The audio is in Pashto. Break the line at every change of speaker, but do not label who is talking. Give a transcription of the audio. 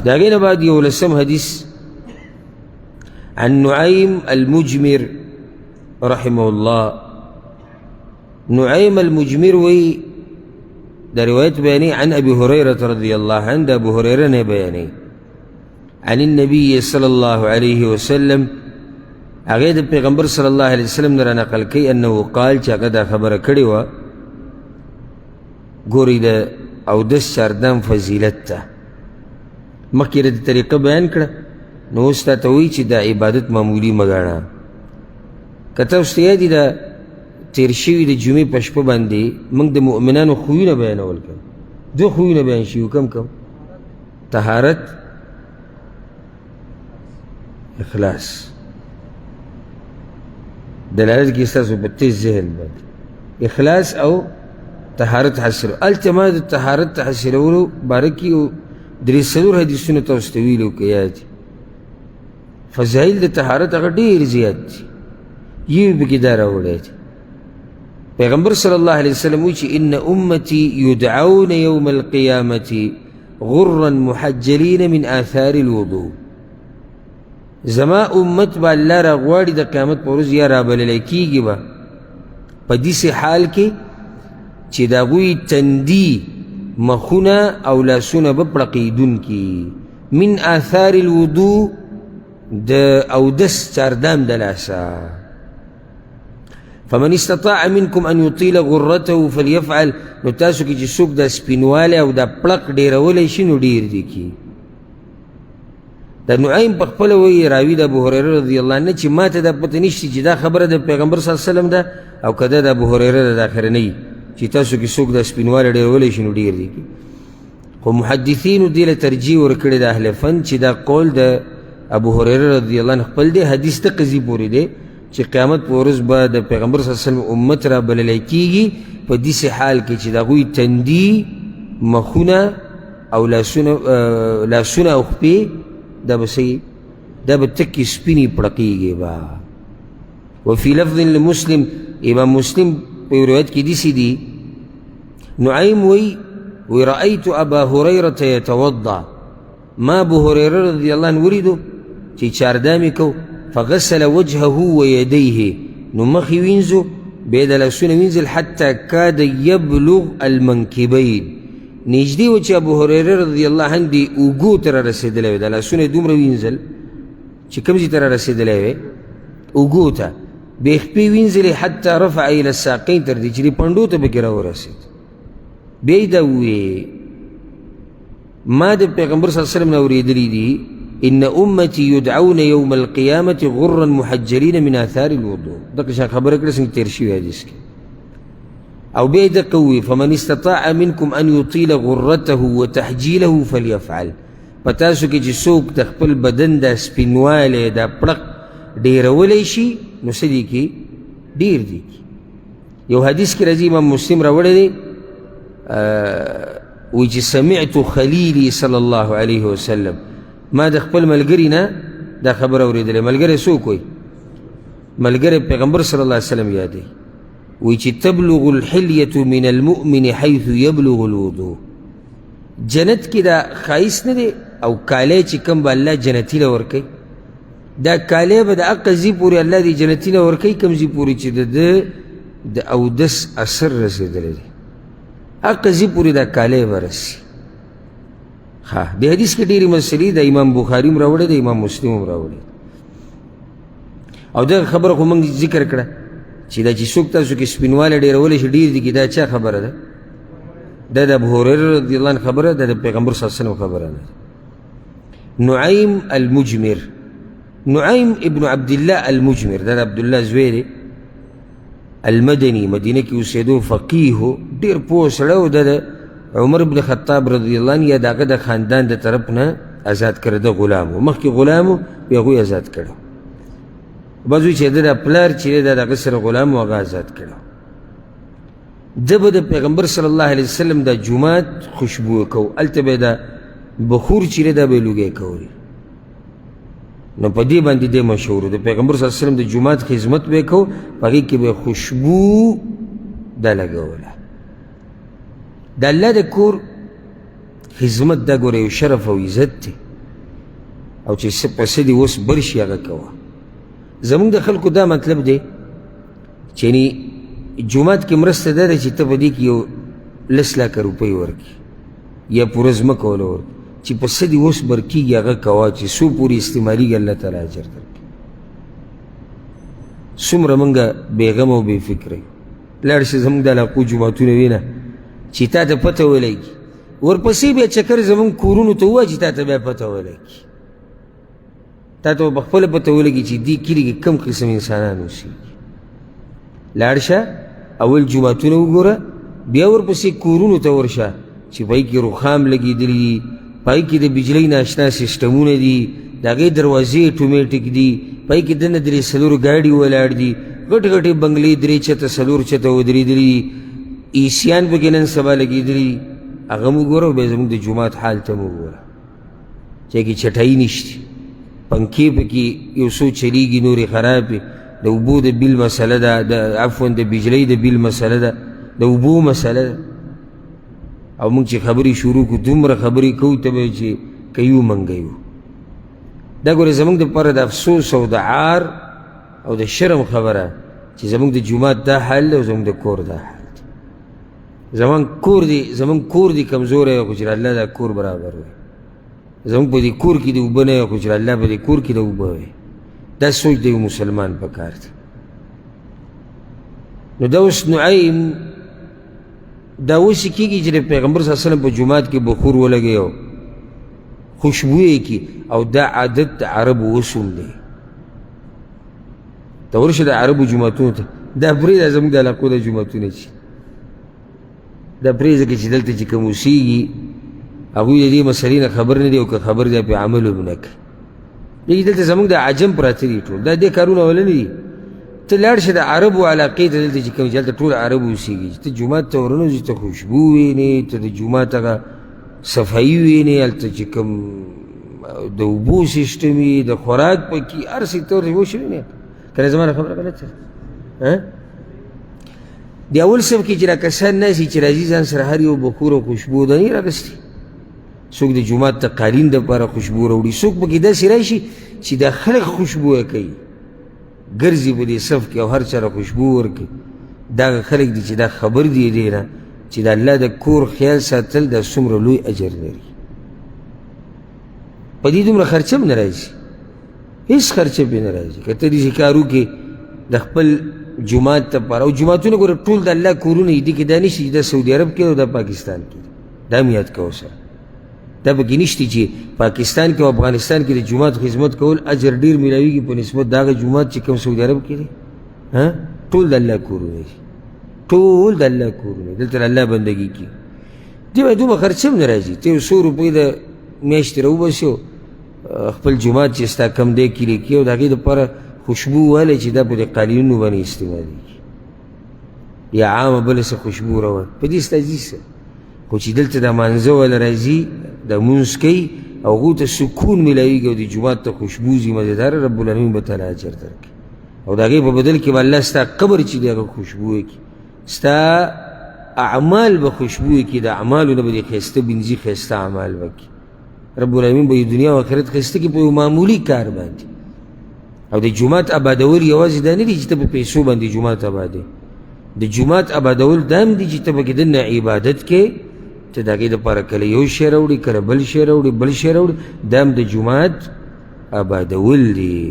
داغين بعد يولسم حديث عن نعيم المجمر رحمه الله. نعيم المجمر وي دا رواية بياني عن أبي هريرة رضي الله عنه. أبو هريرة بياني عن النبي صلى الله عليه وسلم أغيد پیغمبر صلى الله عليه وسلم نرى نقل كي أنه قال چاقا دا خبر کڑی و گوری دا او دس چاردام فضیلت تا مخی دا طریقه بیان کرد نو استا توی چی دا عبادت معمولی مگانا کتا استیادی دا تیرشوی دا جمعی پشپا باندی منگ دا مؤمنانو خویون بیان اول کن دو خویون بیان شیو کم طهارت اخلاص دلالت کی استاسو بتیز ذہن بات اخلاص او طهارت حاصلو التماد طهارت حاصلو بارکی دری صدور حدیثونو تاستویلو کیاتی فضائل دا طهارت اگر دیر زیاد تی یہ بکی دارا ہو رہی تھی. پیغمبر صلی اللہ علیہ وسلم وچی ان امتی یدعون یوم القیامتی غرا محجلین من آثار الوضوء. زما امت با اللہ را غواری دا قیامت پروز یا را بللکی گی با پا دیس حال کی چی دا غوی تندی مخونا او لاسونا بپرقیدون کی من آثار الوضوء دا او دس چاردام دلاسا. فمن استطاع منكم ان يطيل غرته فليفعل. نتاسو کی جسوک دا سپینواله او دا پلق دیر ولی شنو دیر دی کی. دا نعیم پخپل وی راوی دا ابو هريره رضی اللہ عنہ چی ما تا دا پتہ نشتی چی دا خبر دا پیغمبر صلی اللہ علیہ وسلم دا او کدا دا ابو هريره دا خرنی چی تاسو کی سوک دا سپینواله دیر ولی شنو دیر دی کی. خو محدثین دیل ترجیح ورکڑی دا اہل فن چی دا قول دا ابو هريره رضی اللہ عنہ خپل دے حدیث تا قضی پوری دے چی قیامت پورز با دا پیغمبر صلی اللہ علیہ وسلم امت را بللی کی گی پا دیس حال کی چی دا غوی تندی مخونا او لاسونا اخپی دا بسی دا بتکی سپینی پڑکی گی با. وفی لفظ لمسلم امام مسلم پی روایت کی دیسی دی نعیم وی رأیت ابا هريرة يتوضع. ما ابو هريرة رضی اللہ عنہ وریدو چی چاردامی کو فغسل وجهه ويديه نمخي وينزو بيد لسون وينزل حتى كاد يبلغ المنكبين. نجدي وچه ابو هريره رضي الله عنه دي اوگو تر رسيدلوه دا لسون دومر وينزل چه كمزي تر رسيدلوه اوگو تا بيخبي وينزل حتى رفع الى الساقين تر دي چه دي پندو تا بكرا ورسيد بيدا وي ما دا پیغمبر صلى الله عليه وسلم نوريدلي دي ان امتي يدعون يوم القيامة غرا محجلين من آثار الوضوء. دقشان خبرك لسنك ترشيو حديثك او بيد قوي فمن استطاع منكم ان يطيل غرته وتحجيله فليفعل. پتاسو کی جسوک تخپل بدن دا سپینواله دا پرق دیر ولیشی نسدی کی دیر دی کی. یو حدیث کی رضی امام مسلم روڑے دی ویچی سمعت خلیلی صلی اللہ علیہ وسلم ما د خپل ملګری نه دا خبر اوریدلې. ملګری څوک وي؟ ملګری پیغمبر صلی الله علیه وسلم یادی وی چې تبلغ الحلیة من المؤمن حیث یبلغ الوضوء. جنت کی دا خایس نه دی او کالی چې کم با اللہ جنتی لورکی دا کالی با دا اقا زی پوری اللہ دی جنتی لورکی کم زی پوری چې دا او دس اثر رسیدلی دی اقا زی پوری دا کالی برسی. دی حدیث کے دیری مسئلی دا امام بخاری مراوڑے دا امام مسلم مراوڑے او دا خبر خو منگ ذکر کرا چی دا چی سوکتا سو کی سپینوالا دیر اولی شی دیر دی کی دا چا خبر دا دا ابو هريره رضی اللہ عنہ خبر دا پیغمبر صلی اللہ علیہ وسلم خبر نعیم المجمر. نعیم ابن عبداللہ المجمر دا عبداللہ زویری المدنی مدینہ کی اسیدو فقیہو دیر پوسڑو دا عمر بن خطاب رضی اللہ عنہ یا داغه دا خاندان دا طرف نا ازاد کرده غلامو مخی غلامو بیغوی ازاد کرده بازوی چه دا پلار چیره دا قصر غلامو اغا ازاد کرده. دب دا پیغمبر صلی اللہ علیہ وسلم دا جماعت خوشبو کو التبه دا بخور چیره دا بیلوگه کوری نو پا دی باندی دی مشهورو دا پیغمبر صلی اللہ علیہ وسلم دا جماعت خدمت بے کو پاکی که بے خوشبو دا لگولا دا اللہ دا کور خدمت دا ګوره یو شرف او عزت دی او چې څه په څه دې اوس بر شي هغه کوه. زمونږ د خلکو دا مطلب دی چې یعنې جومات کې مرسته دا ده چې ته په دې کې یو 10 لکه روپۍ ورکړي یا پوره ځمکه وله ورکړي چې په څه دې اوس بر کېږي هغه کوه چې څو پورې استعمالېږي الله تعالی اجر درکړي. څومره موږ بېغمه او بې فکره یو. لاړ شي زموږ د علاقو جوماتونه وینه چې تا ته پته ولګي، ورپسې بیا چکر زموږ کورونو ته ووایه چې تا ته بیا پته ولګي، تا ته به خپله پته ولګي چې دې کلي کې کم قسم انسانان اوسېږي. لاړ شه اول جوماتونه وګوره، بیا ورپسې کورونو ته ورشه چې پای کې رخام لګېدلي دي، پای کې د بجلۍ ناشنا سیسټمونه دي، د هغې دروازې اټومیټک دي، پای کې دننه 3-4 ګاډي ولاړ دي، غټ غټې بنګلې 3 چته 4 چته ودرېدلي دي، ایسیان پکې نن سبا لګېدلي دي. هغه مو ګوره او بیا زموږ د جومات حال ته مو ګوره چې هغې چټایي نشته، پنکې پکې یو څو چلیږي، نورې خرابې، د اوبو د بیل مسله ده، عفوا د بجلۍ د بیل مسله ده، د اوبو مسله ده. او موږ چې خبرې شروع کړو دومره خبرې کوو ته به چې کوي منګی وو. دا ګورې زموږ دپاره د افسوس او د عار او د شرم خبره چې زموږ د جومات دا حال دی او زموږ د کور دا حال دی. زموږ کور دی کمزوری خو چې الله دا کور برابر وي، زموږ په دې کور کې د اوبه نه خو چې الله په دې کور کې د اوبه وي. دا سوچ د یو مسلمان په کار دی. نو دا اوس نعیم دا اوسې کېږي چې د پیغمبر صلی الله علیه وسلم په جومات کې بخور ولګوي او خوشبو یې کړي، او دا عادت د عربو اوس هم دی. ته ورشه د عربو جوماتونو ته، دا پرېږده زموږ د علاقو د جوماتونه چې دا پرېږده چې دلته چې کوم اوسېږي هغوی د دې مسلې نه خبر نه دي، او که خبر دی پرې عمل هم نه کوي. لیکن دلته زموږ د عجم پراته دي ټول، دا دې کارونه وله نه دي. ته لاړ شه د عربو علاقې ته، دلته چې کوم چې هلته ټول عرب اوسېږي، چې ته جومات ته ورنوځې ته خوشبو وینې، ته د جومات هغه صفایي وینې، هلته چې کوم د اوبو سیسټم وي، د خوراک پکې هر څه ته ورته وشي وینې. که نه زما خبره غلطه ده؟ د اول صف کې چې را کسان ناستي چې راځي ځان سره هر یو بخور او خوشبو دانې راغستې، څوک د جومات ته قالین دپاره خوشبو راوړي، څوک پکې داسې راشي چې دا خلک خوشبویه کوي، ګرځي په دې صف کې او هر چا له خوشبو ورکوي. دا خلک دي چې دا خبر دي دې نه چې د الله د کور خیال ساتل دا څومره لوی اجر لري. په دې دومره خرچه هم نه راځي، هېڅ خرچه پرې نه راځي. که ته داسې کار وکړې د خپل جومات دپاره، او جوماتونه ګوره ټول د الله کورونه دي، دې کې دا نشته چې دا سعودي عرب کې او دا پاکستان کې دی. دا هم یاد کوه سره، دا پکې نشته چې پاکستان کې او افغانستان کې د جومات خدمت کول اجر ډېر میلاویږي په نسبت د هغه جومات چې کوم سعودي عرب کې دی. ټول د الله کورونه دي، ټول د الله کورونه، دلته د الله بندګي کېږي. دې باندې دومره خرچه هم نه راځي. ته یو 100 روپۍ د میاشتې راوباسې او خپل جومات چې ستا کم دی کلي کې، او د هغې دپاره خوشبو والی چې دا په دې قالینونو باندې استعمالېږي، یا عامه بله څه خوشبو روان په دې ستا ځي څه. خو چې دلته د مانځه والا راځي د مونځ کوي او هغو ته سکون میلاویږي او د جومات ته خوشبو ځي مزېداره، رب العالمین به تعالی اجر درکړي. او د هغې په بدل کې به الله ستا قبر چې دی هغه خوشبو کړي، ستا اعمال به خوشبو کړي، د اعمالو نه به دې ښایسته بینځي، ښایسته اعمال به کړي. رب العالمین به دنیا او آخرت ښایسته کړي په یو معمولي کار باندې. او د جومات آبادول یوازې دا نه دي چې ته په پیسو باندې جومات آبادوې، د جومات آبادول دا هم دي چې ته پکې دننه عبادت کې، ته د هغې دپاره کله یو شی راوړي، کله بل شی راوړي، بل شی راوړي، دا هم د جومات آبادول دي.